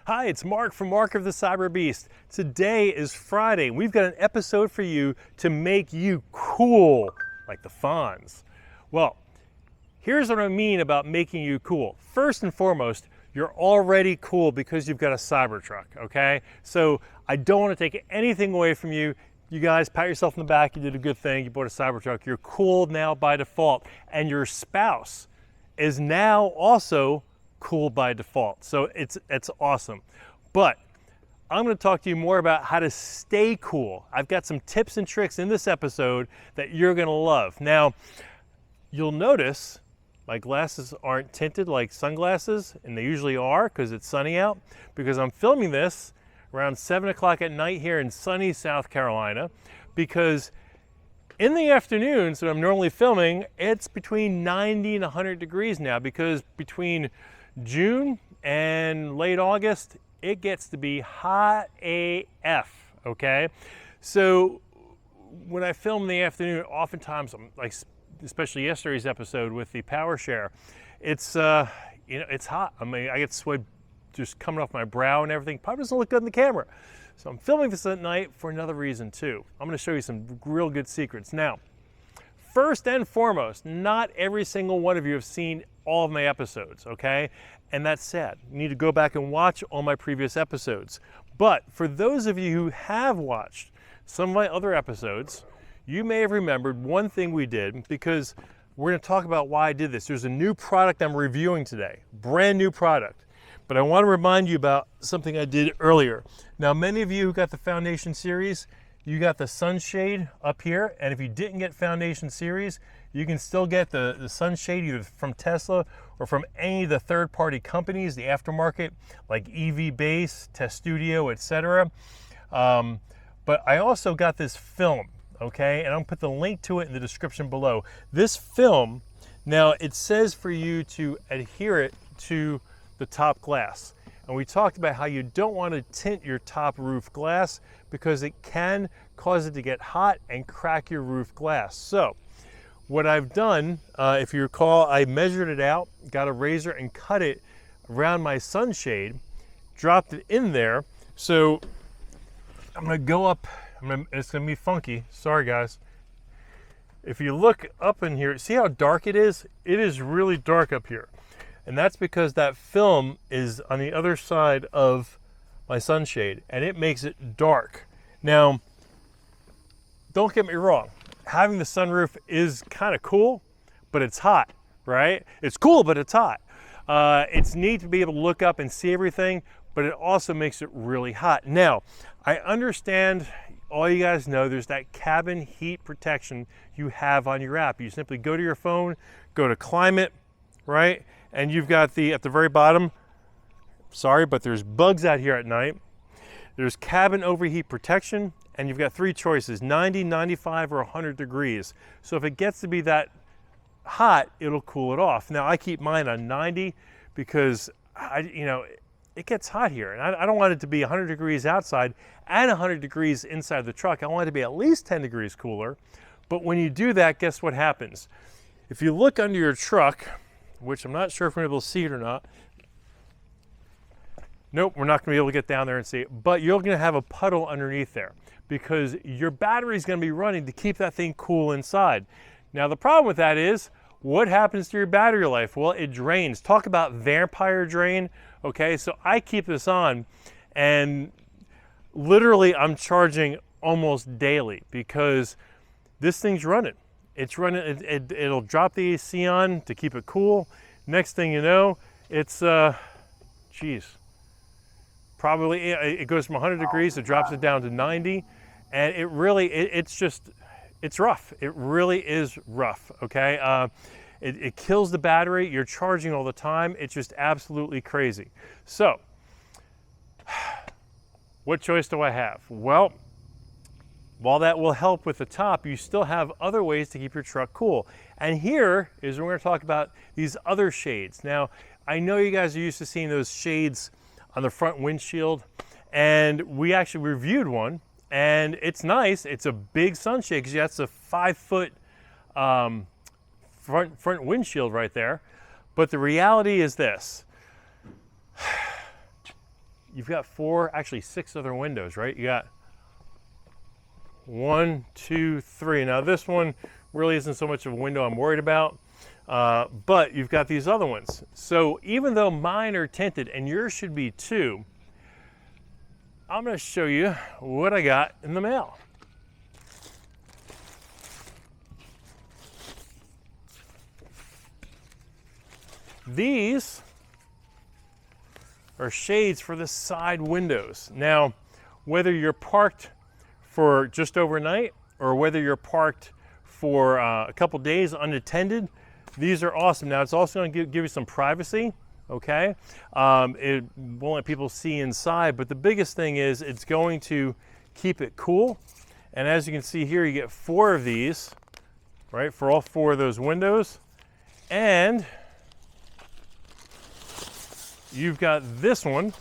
Hi, it's Mark from Mark of the Cyberbeast. Today is Friday. We've got an episode for you to make you cool, like the Fonz. Well, here's what I mean about making you cool. First and foremost, you're already cool because you've got a Cybertruck, okay? So I don't want to take anything away from you. You guys pat yourself in the back, you did a good thing, you bought a Cybertruck. You're cool now by default, and your spouse is now also cool by default. So it's awesome. But I'm going to talk to you more about how to stay cool. I've got some tips and tricks in this episode that you're going to love. Now, you'll notice my glasses aren't tinted like sunglasses, and they usually are because it's sunny out, because I'm filming this around 7 o'clock at night here in sunny South Carolina, because in the afternoons when I'm normally filming, it's between 90 and 100 degrees now, because between June and late August, it gets to be hot AF, okay? So when I film in the afternoon, oftentimes, I'm like, especially yesterday's episode with the power share, it's it's hot. I mean, I get sweat just coming off my brow and everything. Probably doesn't look good in the camera. So I'm filming this at night for another reason too. I'm going to show you some real good secrets. Now, first and foremost, not every single one of you have seen all of my episodes, okay? And that's sad. You need to go back and watch all my previous episodes. But for those of you who have watched some of my other episodes, you may have remembered one thing we did, because we're going to talk about why I did this. There's a new product I'm reviewing today, brand new product. But I want to remind you about something I did earlier. Now, many of you who got the Foundation series, you got the sunshade up here, and if you didn't get Foundation series, you can still get the sunshade either from Tesla or from any of the third-party companies, the aftermarket, like EV Base, Test Studio, etc. But I also got this film, okay? And I'll put the link to it in the description below. This film, now it says for you to adhere it to the top glass. And we talked about how you don't want to tint your top roof glass because it can cause it to get hot and crack your roof glass. So what I've done, if you recall, I measured it out, got a razor and cut it around my sunshade, dropped it in there. So I'm going to go up, it's going to be funky. Sorry guys. If you look up in here, see how dark it is? It is really dark up here. And that's because that film is on the other side of my sunshade, and it makes it dark. Now, don't get me wrong. Having the sunroof is kind of cool, but it's hot, right? It's cool, but it's hot. It's neat to be able to look up and see everything, but it also makes it really hot. Now, I understand, all you guys know, there's that cabin heat protection you have on your app. You simply go to your phone, go to climate, right? And you've got at the very bottom, sorry, but there's bugs out here at night. There's cabin overheat protection, and you've got three choices, 90, 95, or 100 degrees. So if it gets to be that hot, it'll cool it off. Now, I keep mine on 90 because, it gets hot here. And I don't want it to be 100 degrees outside and 100 degrees inside the truck. I want it to be at least 10 degrees cooler. But when you do that, guess what happens? If you look under your truck, which I'm not sure if we're able to see it or not. Nope, we're not going to be able to get down there and see it, but you're going to have a puddle underneath there because your battery is going to be running to keep that thing cool inside. Now, the problem with that is, what happens to your battery life? Well, it drains. Talk about vampire drain, okay? So I keep this on, and literally I'm charging almost daily because this thing's running. It's running, it'll drop the AC on to keep it cool. Next thing you know, it's, probably, it goes from 100 degrees, it drops it down to 90, and it really, it's rough. It really is rough, okay? It kills the battery, you're charging all the time, it's just absolutely crazy. So, what choice do I have? Well, while that will help with the top, you still have other ways to keep your truck cool. And here is where we're going to talk about these other shades. Now, I know you guys are used to seeing those shades on the front windshield, and we actually reviewed one, and it's nice. It's a big sunshade because that's a 5-foot front windshield right there. But the reality is this. you've got 4, actually 6 other windows, right? You got 1, 2, 3. Now this one really isn't so much of a window I'm worried about, but you've got these other ones. So even though mine are tinted and yours should be too, I'm going to show you what I got in the mail. These are shades for the side windows. Now, whether you're parked for just overnight or whether you're parked for a couple days unattended, these are awesome. Now, it's also going to give you some privacy, okay? It won't let people see inside, but the biggest thing is it's going to keep it cool. And as you can see here, you get 4 of these, right, for all 4 of those windows. And you've got this one.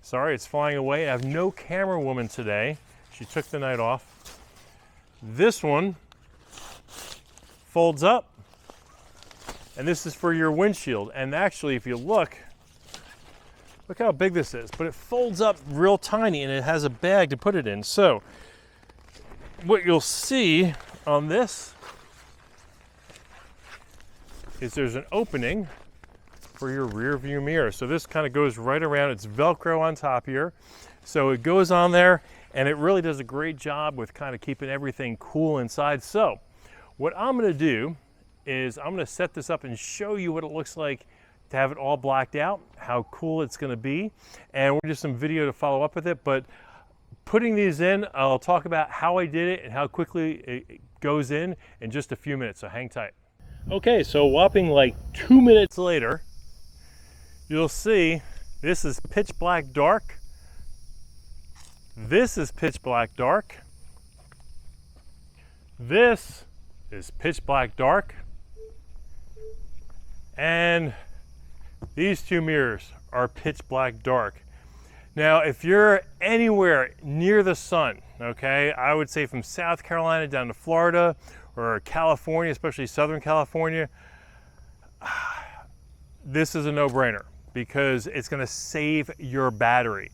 Sorry, it's flying away. I have no camera woman today. She took the night off. This one folds up, and this is for your windshield. And actually, if you look how big this is, but it folds up real tiny and it has a bag to put it in. So what you'll see on this is there's an opening for your rear view mirror. So this kind of goes right around. It's Velcro on top here. So it goes on there and it really does a great job with kind of keeping everything cool inside. So what I'm going to do is I'm going to set this up and show you what it looks like to have it all blacked out, how cool it's going to be. And we'll do some video to follow up with it. But putting these in, I'll talk about how I did it and how quickly it goes in just a few minutes. So hang tight. Okay, so whopping like 2 minutes later, you'll see this is pitch black dark. This is pitch black dark. This is pitch black dark. And these 2 mirrors are pitch black dark. Now, if you're anywhere near the sun, okay, I would say from South Carolina down to Florida or California, especially Southern California, this is a no-brainer because it's going to save your battery.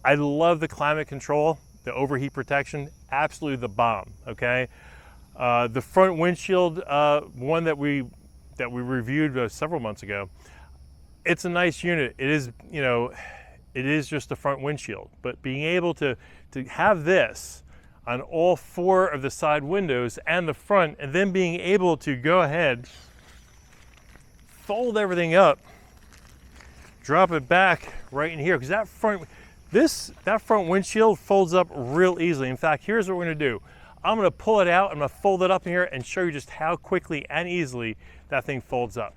I love the climate control, the overheat protection, absolutely the bomb, okay? The front windshield, one that we reviewed several months ago, it's a nice unit. It is, you know, it is just the front windshield, but being able to have this on all 4 of the side windows and the front, and then being able to go ahead, fold everything up, drop it back right in here, because that front windshield folds up real easily. In fact, here's what we're going to do. I'm going to pull it out, I'm going to fold it up in here and show you just how quickly and easily that thing folds up.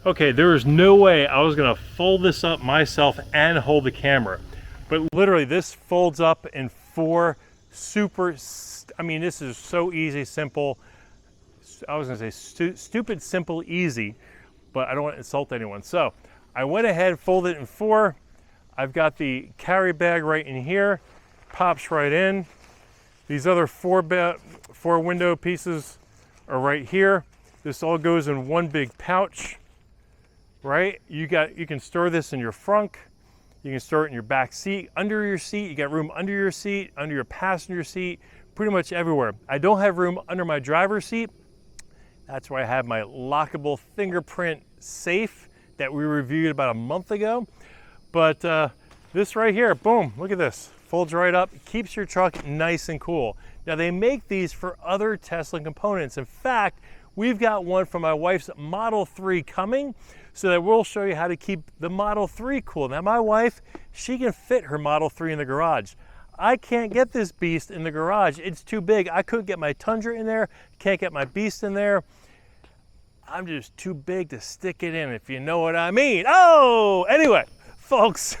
Okay, there was no way I was going to fold this up myself and hold the camera, but literally this folds up in 4 super, I mean, this is so easy, simple. I was going to say stupid, simple, easy, but I don't want to insult anyone. So I went ahead, folded it in 4. I've got the carry bag right in here, pops right in. These other 4 window pieces are right here. This all goes in one big pouch, right? You can store this in your frunk. You can store it in your back seat, under your seat. You got room under your seat, under your passenger seat, pretty much everywhere. I don't have room under my driver's seat. That's where I have my lockable fingerprint safe that we reviewed about a month ago. But this right here, boom, look at this. Folds right up, keeps your truck nice and cool. Now they make these for other Tesla components. In fact, we've got one for my wife's Model 3 coming, so that we'll show you how to keep the Model 3 cool. Now my wife, she can fit her Model 3 in the garage. I can't get this beast in the garage. It's too big. I couldn't get my Tundra in there, can't get my Beast in there. I'm just too big to stick it in, if you know what I mean. Oh, anyway, folks,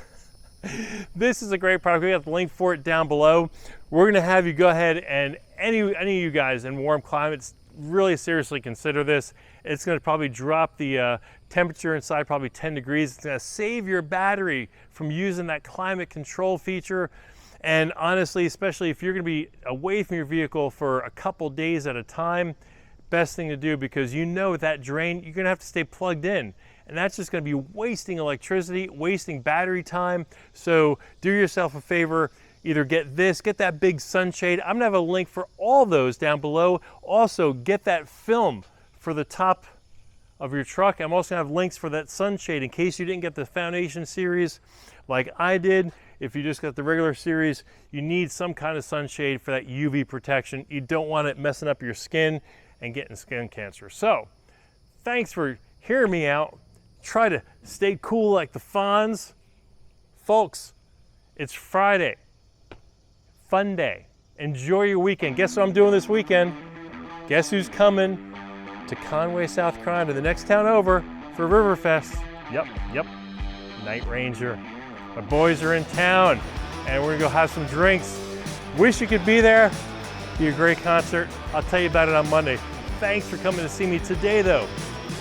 this is a great product. We got the link for it down below. We're gonna have you go ahead and any of you guys in warm climates, really seriously consider this. It's gonna probably drop the temperature inside probably 10 degrees. It's gonna save your battery from using that climate control feature. And honestly, especially if you're gonna be away from your vehicle for a couple days at a time, best thing to do, because you know with that drain, you're gonna have to stay plugged in. and that's just going to be wasting electricity, wasting battery time. So do yourself a favor, either get that big sunshade. I'm gonna have a link for all those down below. Also, get that film for the top of your truck. I'm also gonna have links for that sunshade in case you didn't get the Foundation series like I did. If you just got the regular series, you need some kind of sunshade for that UV protection. You don't want it messing up your skin and getting skin cancer. So, thanks for hearing me out. Try to stay cool like the Fonz. Folks, it's Friday. Fun day. Enjoy your weekend. Guess what I'm doing this weekend? Guess who's coming to Conway, South Carolina, the next town over for Riverfest? Yep. Night Ranger. My boys are in town and we're gonna go have some drinks. Wish you could be there. Be a great concert. I'll tell you about it on Monday. Thanks for coming to see me today though.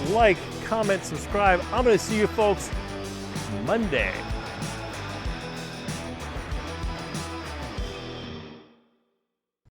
Like, comment, subscribe. I'm gonna see you folks Monday.